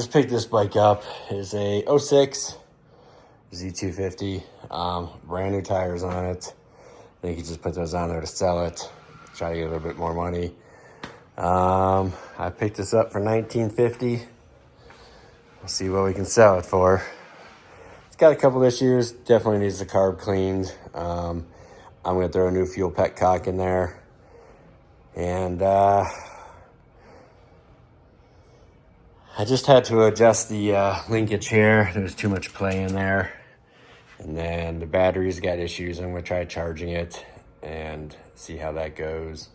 just picked this bike up. It's a 06 Z-250. Brand new tires on it. I think he just put those on there to sell it. Try to get a little bit more money. I picked this up for $19.50. We'll see what we can sell it for. It's got a couple issues. Definitely needs the carb cleaned. I'm going to throw a new fuel petcock in there. And I just had to adjust the linkage here. There was too much play in there. And then the battery's got issues. I'm going to try charging it and see how that goes.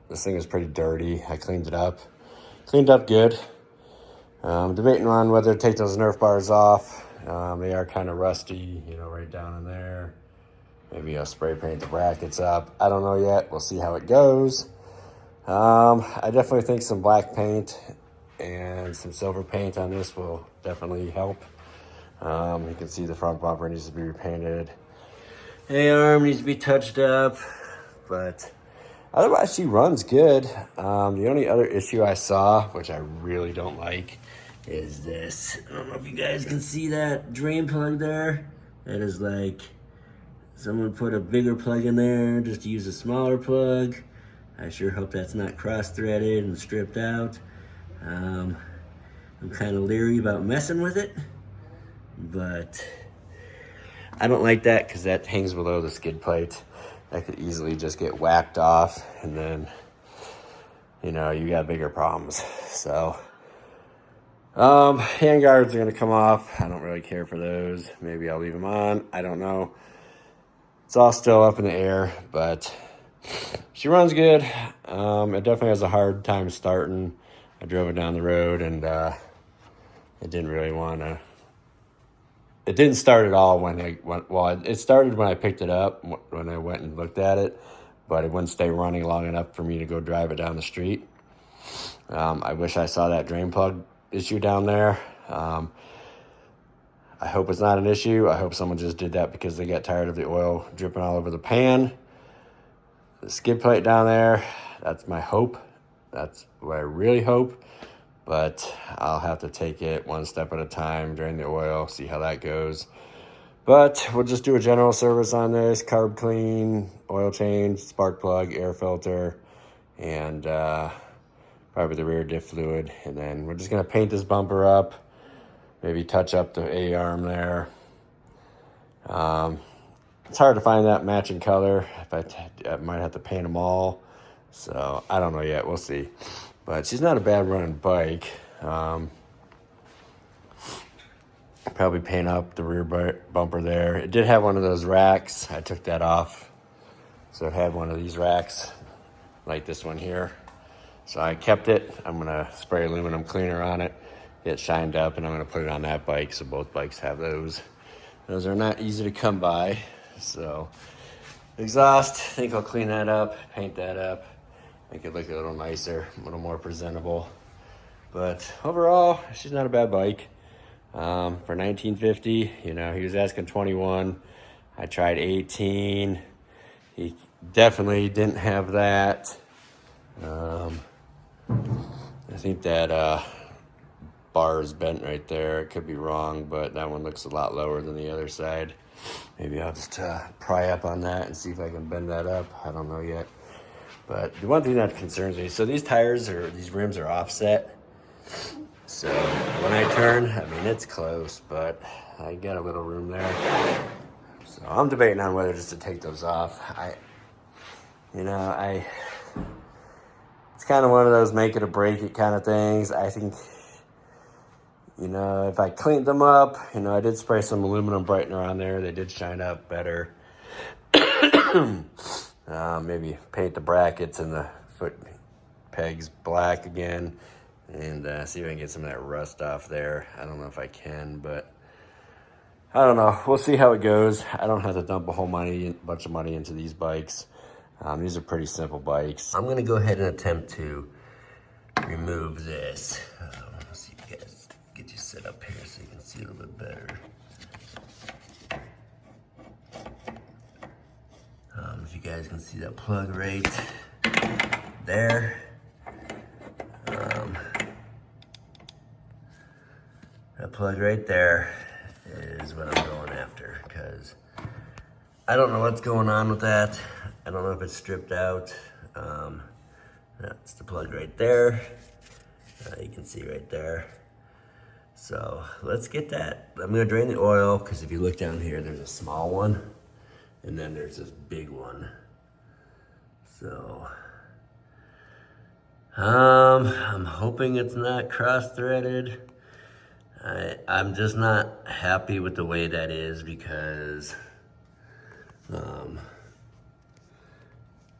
This thing is pretty dirty. I cleaned it up. Cleaned up good. I'm debating on whether to take those Nerf bars off. They are kind of rusty, you know, right down in there. Maybe I'll spray paint the brackets up. I don't know yet. We'll see how it goes. I definitely think some black paint and some silver paint on this will definitely help. You can see the front bumper needs to be repainted. The arm needs to be touched up, but otherwise she runs good. The only other issue I saw, which I really don't like, is this. I don't know if you guys can see that drain plug there. That is like, someone put a bigger plug in there just to use a smaller plug. I sure hope that's not cross-threaded and stripped out. I'm kind of leery about messing with it, but I don't like that because that hangs below the skid plate. That could easily just get whacked off, and then, you know, you got bigger problems. So, hand guards are going to come off. I don't really care for those. Maybe I'll leave them on. I don't know. It's all still up in the air, but she runs good. It definitely has a hard time starting. I drove it down the road, and it didn't really want to. It didn't start at all when I went. Well, it started when I picked it up, when I went and looked at it, but it wouldn't stay running long enough for me to go drive it down the street. I wish I saw that drain plug issue down there. I hope it's not an issue. I hope someone just did that because they got tired of the oil dripping all over the pan. The skid plate down there, that's my hope. That's what I really hope. But I'll have to take it one step at a time, drain the oil, see how that goes. But we'll just do a general service on this: carb clean, oil change, spark plug, air filter, and probably the rear diff fluid. And then we're just going to paint this bumper up, maybe touch up the A-arm there. It's hard to find that matching color. I might have to paint them all. So I don't know yet. We'll see. But she's not a bad running bike. Probably paint up the rear bumper there. It did have one of those racks. I took that off. So it had one of these racks, like this one here. So I kept it. I'm going to spray aluminum cleaner on it, get it shined up, and I'm going to put it on that bike. So both bikes have those. Those are not easy to come by. So exhaust, I think I'll clean that up, paint that up, make it look a little nicer, a little more presentable. But overall, she's not a bad bike. For $19.50, you know, he was asking 21. I tried 18. He definitely didn't have that. I think that bar is bent right there. It could be wrong, but that one looks a lot lower than the other side. Maybe I'll just pry up on that and see if I can bend that up. I don't know yet. But the one thing that concerns me, so these rims are offset. So when I turn, I mean, it's close, but I got a little room there. So I'm debating on whether just to take those off. It's kind of one of those make it or break it kind of things. I think, you know, if I cleaned them up, you know, I did spray some aluminum brightener on there. They did shine up better. Maybe paint the brackets and the foot pegs black again, and see if I can get some of that rust off there. I don't know if I can, but I don't know. We'll see how it goes. I don't have to dump a bunch of money into these bikes. These are pretty simple bikes. I'm gonna go ahead and attempt to remove this. Let's see if you guys get you set up here so you can see it a little bit better. If you guys can see that plug right there. plug right there is what I'm going after, because I don't know what's going on with that. I don't know if it's stripped out. That's the plug right there. You can see right there. So let's get that. I'm gonna drain the oil, because if you look down here, there's a small one, and then there's this big one. So, I'm hoping it's not cross-threaded. I'm just not happy with the way that is, because,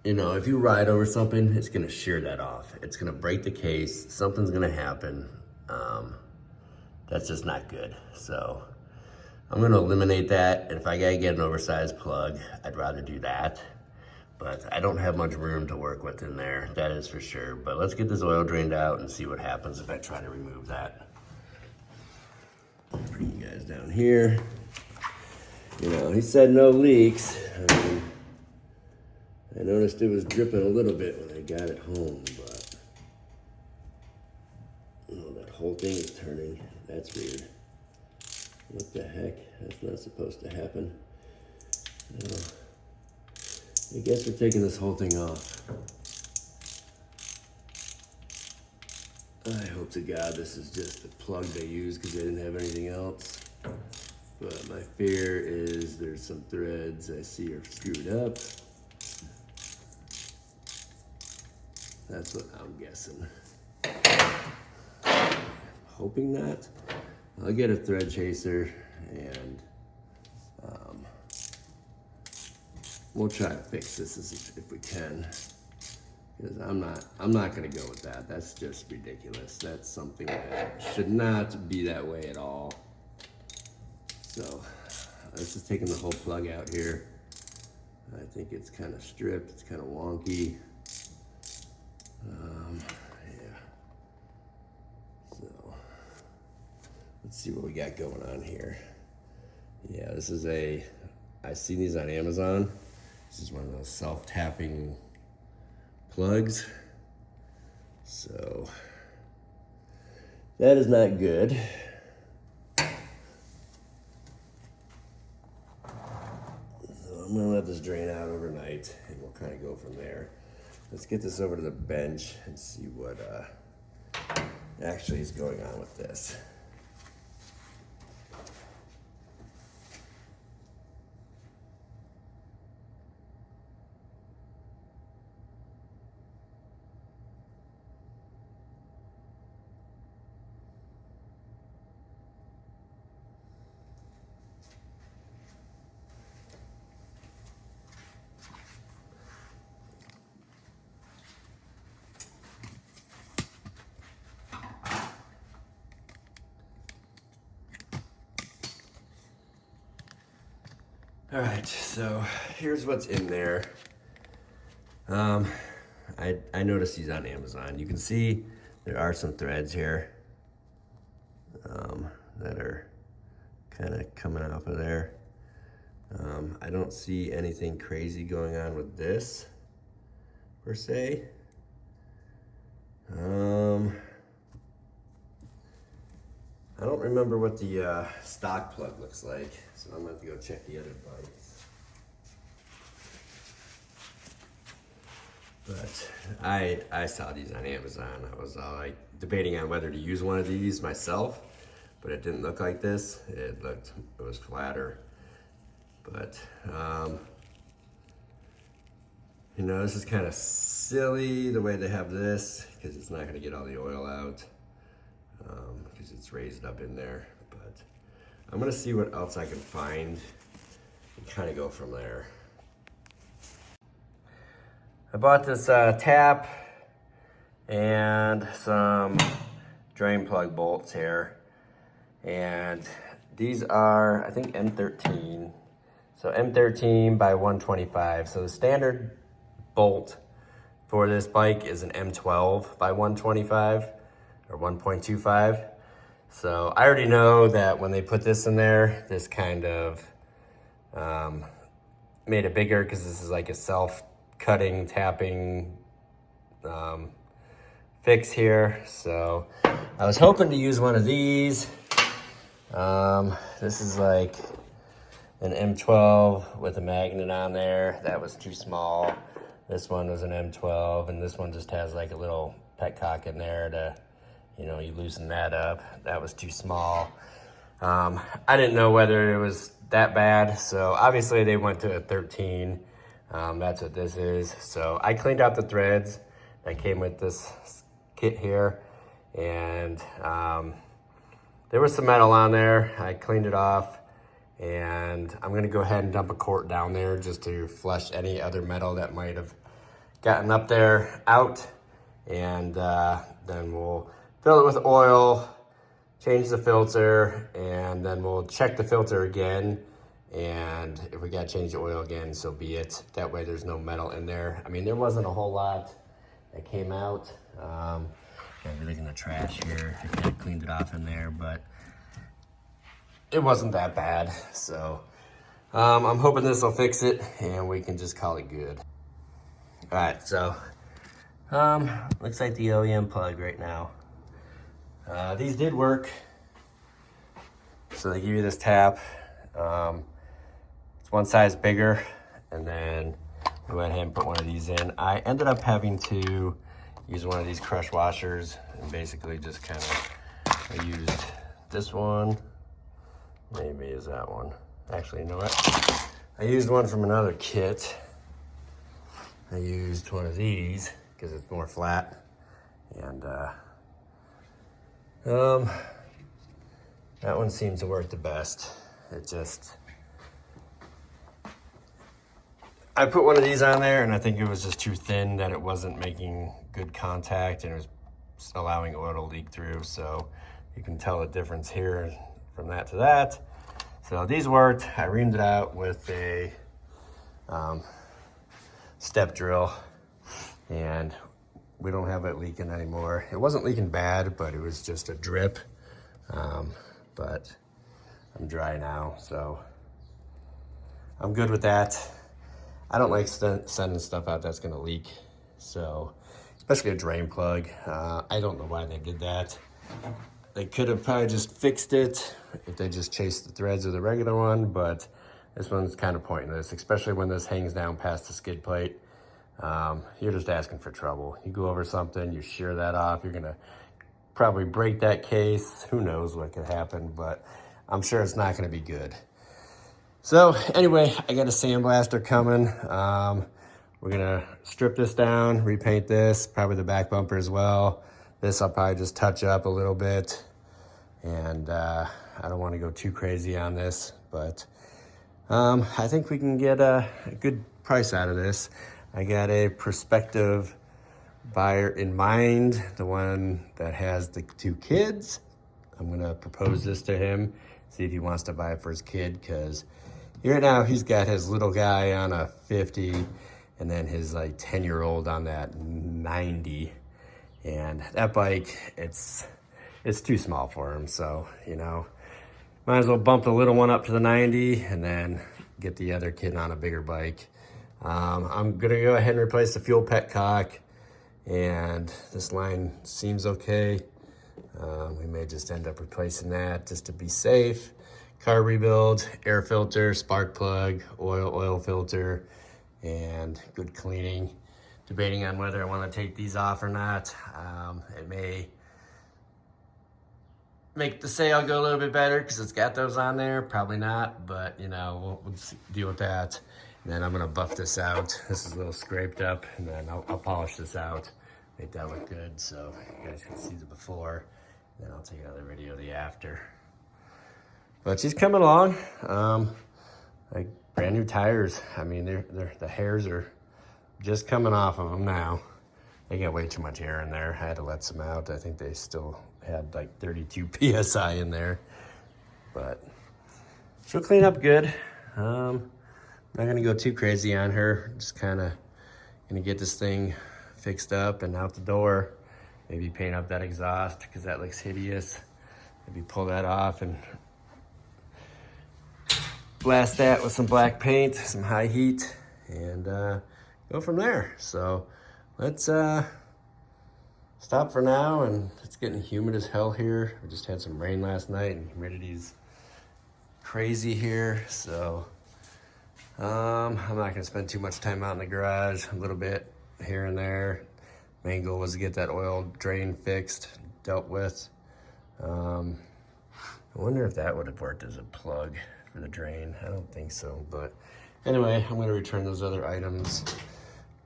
you know, if you ride over something, it's gonna shear that off. It's gonna break the case, something's gonna happen. That's just not good. So I'm gonna eliminate that. And if I gotta get an oversized plug, I'd rather do that. But I don't have much room to work with in there, that is for sure. But let's get this oil drained out and see what happens if I try to remove that. Bring you guys down here. You know, he said no leaks. I mean, I noticed it was dripping a little bit when I got it home, but oh, that whole thing is turning. That's weird. What the heck? That's not supposed to happen. I guess we're taking this whole thing off. I hope to God this is just the plug they used, because they didn't have anything else. But my fear is there's some threads I see are screwed up. That's what I'm guessing. Hoping not. I'll get a thread chaser and we'll try to fix this if we can. Because I'm not gonna go with that. That's just ridiculous. That's something that should not be that way at all. So this is taking the whole plug out here. I think it's kind of stripped. It's kind of wonky. Yeah. So let's see what we got going on here. Yeah, this is I've seen these on Amazon. This is one of those self-tapping plugs. So that is not good. So I'm gonna let this drain out overnight and we'll kind of go from there. Let's get this over to the bench and see what actually is going on with this. All right, so here's what's in there. I noticed these on Amazon. You can see there are some threads here that are kind of coming off of there. I don't see anything crazy going on with this per se. I don't remember what the stock plug looks like, so I'm gonna have to go check the other bikes. But I saw these on Amazon. I was like debating on whether to use one of these myself, but it didn't look like this. It was flatter. But you know, this is kind of silly the way they have this, because it's not gonna get all the oil out. Because it's raised up in there, but I'm gonna see what else I can find and kind of go from there. I bought this tap and some drain plug bolts here, and these are, I think, M13. So M13 by 125. So the standard bolt for this bike is an M12 by 125 or 1.25. So I already know that when they put this in there, this kind of made it bigger, because this is like a self-cutting, tapping fix here. So I was hoping to use one of these, This is like an M12 with a magnet on there. That was too small. This one was an M12, and this one just has like a little petcock in there to, you know, you loosen that up. That was too small. I didn't know whether it was that bad, so obviously they went to a 13. That's what this is. So I cleaned out the threads that came with this kit here, and there was some metal on there. I cleaned it off, and I'm gonna go ahead and dump a quart down there just to flush any other metal that might have gotten up there out, and then we'll fill it with oil, change the filter, and then we'll check the filter again, and if we gotta change the oil again, so be it. That way there's no metal in there. I mean, there wasn't a whole lot that came out. Everything in the trash here, I kind of cleaned it off in there, but it wasn't that bad. So I'm hoping this will fix it and we can just call it good. All right, so looks like the OEM plug right now. These did work. So they give you this tap. It's one size bigger, and then I went ahead and put one of these in. I ended up having to use one of these crush washers and basically just kind of, I used this one, maybe is that one. Actually, you know what? I used one from another kit. I used one of these because it's more flat, and that one seems to work the best. It just, I put one of these on there and I think it was just too thin, that it wasn't making good contact and it was allowing oil to leak through. So you can tell the difference here from that to that. So these worked. I reamed it out with a step drill, and we don't have it leaking anymore. It wasn't leaking bad, but it was just a drip. But I'm dry now, so I'm good with that. I don't like sending stuff out that's gonna leak, so especially a drain plug. I don't know why they did that. They could have probably just fixed it if they just chased the threads of the regular one, but this one's kind of pointless, especially when this hangs down past the skid plate. You're just asking for trouble. You go over something, you shear that off, you're gonna probably break that case. Who knows what could happen, but I'm sure it's not gonna be good. So anyway, I got a sandblaster coming. We're gonna strip this down, repaint this, probably the back bumper as well. This I'll probably just touch up a little bit, and I don't want to go too crazy on this, but I think we can get a good price out of this. I got a prospective buyer in mind, the one that has the 2 kids. I'm gonna propose this to him, see if he wants to buy it for his kid, because right now he's got his little guy on a 50 and then his like 10-year-old on that 90. And that bike, it's too small for him. So, you know, might as well bump the little one up to the 90 and then get the other kid on a bigger bike. I'm gonna go ahead and replace the fuel petcock, and this line seems okay. We may just end up replacing that just to be safe. Car rebuild, air filter, spark plug, oil filter, and good cleaning. Debating on whether I want to take these off or not. It may make the sale go a little bit better because it's got those on there. Probably not, but you know, we'll deal with that. And then I'm gonna buff this out. This is a little scraped up, and then I'll polish this out, make that look good so you guys can see the before. Then I'll take another video of the after. But she's coming along. Like brand new tires. I mean, the hairs are just coming off of them now. They got way too much air in there. I had to let some out. I think they still had like 32 PSI in there, but she'll clean up good. Not gonna go too crazy on her. Just kind of gonna get this thing fixed up and out the door. Maybe paint up that exhaust because that looks hideous. Maybe pull that off and blast that with some black paint, some high heat, and go from there. So let's stop for now, and it's getting humid as hell here. We just had some rain last night and humidity's crazy here, so I'm not gonna spend too much time out in the garage. A little bit here and there. Main goal was to get that oil drain fixed, dealt with. I wonder if that would have worked as a plug for the drain. I don't think so, but anyway, I'm gonna return those other items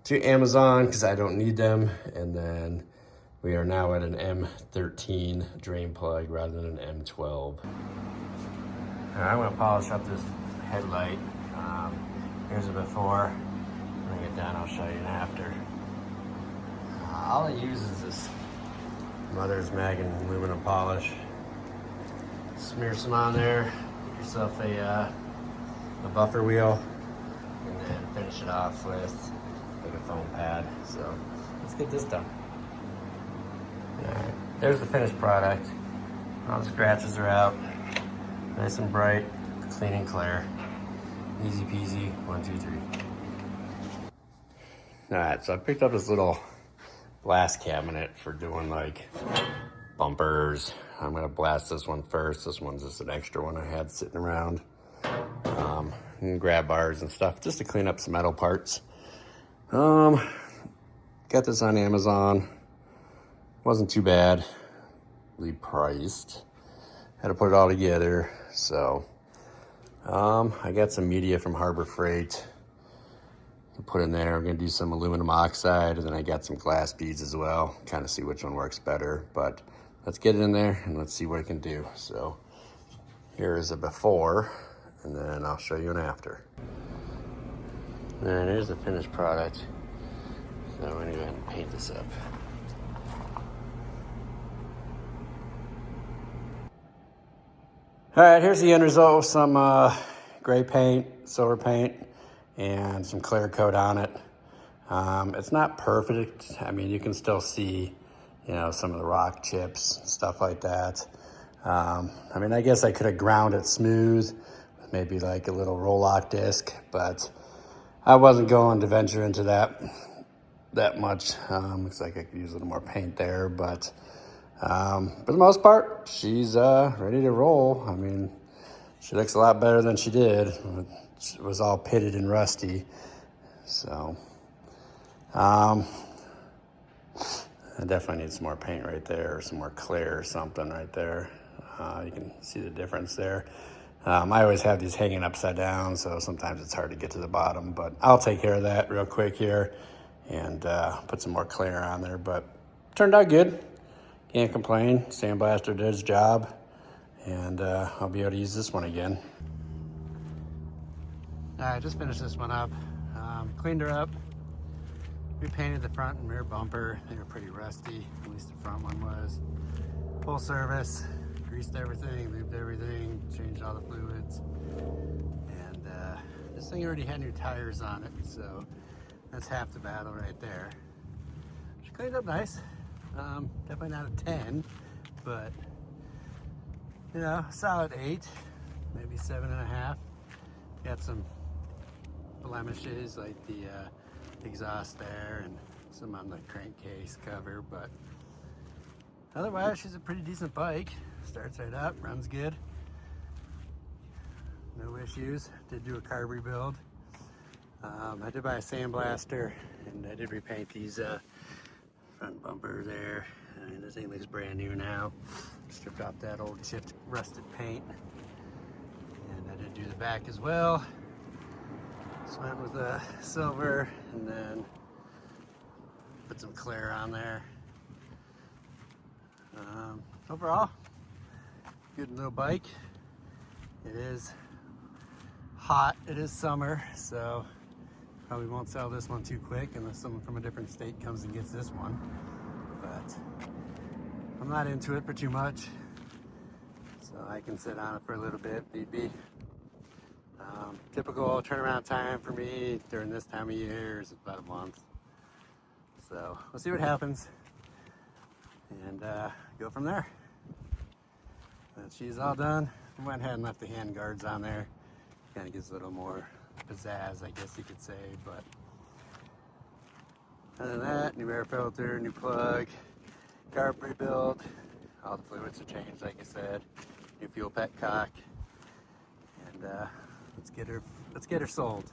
to Amazon because I don't need them. And then we are now at an M13 drain plug rather than an M12. All right, I'm gonna polish up this headlight. Here's it before. When I get done, I'll show you an after. All I use is this Mother's Mag aluminum polish. Smear some on there, get yourself a buffer wheel, and then finish it off with like a foam pad. So let's get this done. All right, there's the finished product. All the scratches are out, nice and bright, clean and clear. Easy peasy, 1, 2, 3. All right, so I picked up this little blast cabinet for doing like bumpers. I'm gonna blast this one first. This one's just an extra one I had sitting around. And grab bars and stuff just to clean up some metal parts. Got this on Amazon. Wasn't too badly priced. Had to put it all together. So I got some media from Harbor Freight to put in there. I'm gonna do some aluminum oxide, and then I got some glass beads as well. Kind of see which one works better, but let's get it in there and let's see what it can do. So here is a before, and then I'll show you an after. All right, here's the finished product. So I'm gonna go ahead and paint this up. All right, here's the end result. Some gray paint, silver paint, and some clear coat on it. It's not perfect. I mean, you can still see, you know, some of the rock chips, stuff like that. I mean, I guess I could have ground it smooth with maybe like a little roll-lock disc, but I wasn't going to venture into that much. Looks like I could use a little more paint there, but for the most part, she's ready to roll. I mean, she looks a lot better than she did. It was all pitted and rusty. So, I definitely need some more paint right there, or some more clear or something right there. You can see the difference there. I always have these hanging upside down, so sometimes it's hard to get to the bottom, but I'll take care of that real quick here and put some more clear on there. But turned out good. Can't complain. Sandblaster did its job, and I'll be able to use this one again. I just finished this one up. Cleaned her up. Repainted the front and rear bumper. They were pretty rusty, at least the front one was. Full service. Greased everything, lubed everything, changed all the fluids. And this thing already had new tires on it, so that's half the battle right there. She cleaned up nice. Definitely not a 10, but you know, solid 8, maybe 7.5. Got some blemishes like the exhaust there and some on the crankcase cover, but otherwise she's a pretty decent bike. Starts right up, runs good. No issues. Did do a carb rebuild. I did buy a sandblaster, and I did repaint these front bumper there. I mean, this thing looks brand new now. Stripped off that old chipped, rusted paint. And I did do the back as well. Just went with a silver and then put some clear on there. Overall, good little bike. It is hot, it is summer, so probably won't sell this one too quick unless someone from a different state comes and gets this one. But I'm not into it for too much, so I can sit on it for a little bit, need be. Typical turnaround time for me during this time of year is about a month. So we'll see what happens and go from there. But she's all done. I went ahead and left the hand guards on there. Kind of gives a little more pizzazz, I guess you could say. But other than that, new air filter, new plug, carb rebuild. All the fluids are changed, like I said. New fuel petcock. let's get her sold.